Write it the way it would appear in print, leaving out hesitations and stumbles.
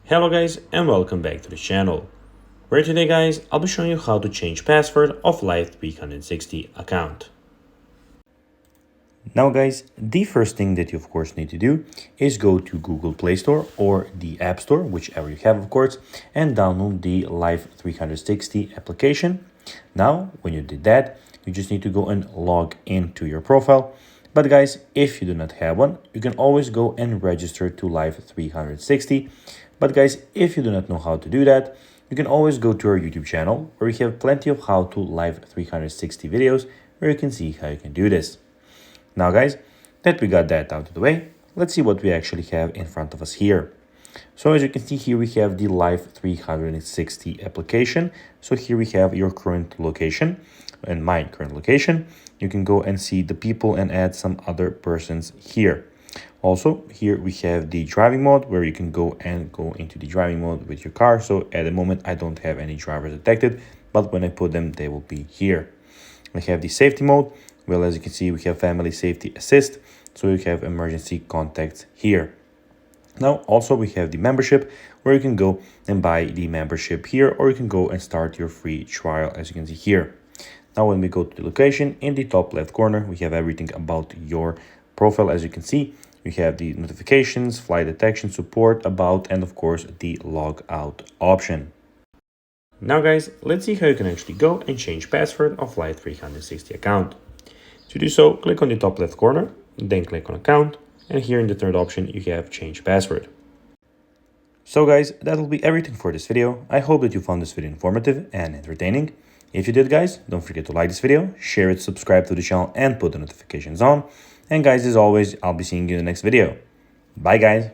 Hello guys and welcome back to the channel, where today guys I'll be showing you how to change password of Life360 account. Now guys, the first thing that you of course need to do is go to Google Play Store or the App Store, whichever you have of course, and download the Life360 application. Now when you did that, you just need to go and log into your profile. But guys, if you do not have one, you can always go and register to Life360. But guys, if you do not know how to do that, you can always go to our YouTube channel, where we have plenty of how to Life360 videos where you can see how you can do this. Now guys, that we got that out of the way, let's see what we actually have in front of us here. So as you can see here, we have the Life360 application. So here we have your current location and my current location. You can go and see the people and add some other persons here. Also, here we have the driving mode, where you can go into the driving mode with your car. So at the moment, I don't have any drivers detected, but when I put them, they will be here. We have the safety mode. Well, as you can see, we have family safety assist. So you have emergency contacts here. Now, also we have the membership, where you can go and buy the membership here, or you can go and start your free trial, as you can see here. Now, when we go to the location, in the top left corner, we have everything about your profile. As you can see, we have the notifications, flight detection, support, about, and of course, the log out option. Now guys, let's see how you can actually go and change password of Life360 account. To do so, click on the top left corner, then click on account, and here in the third option, you have change password. So guys, that will be everything for this video. I hope that you found this video informative and entertaining. If you did guys, don't forget to like this video, share it, subscribe to the channel, and put the notifications on. And guys, as always, I'll be seeing you in the next video. Bye guys.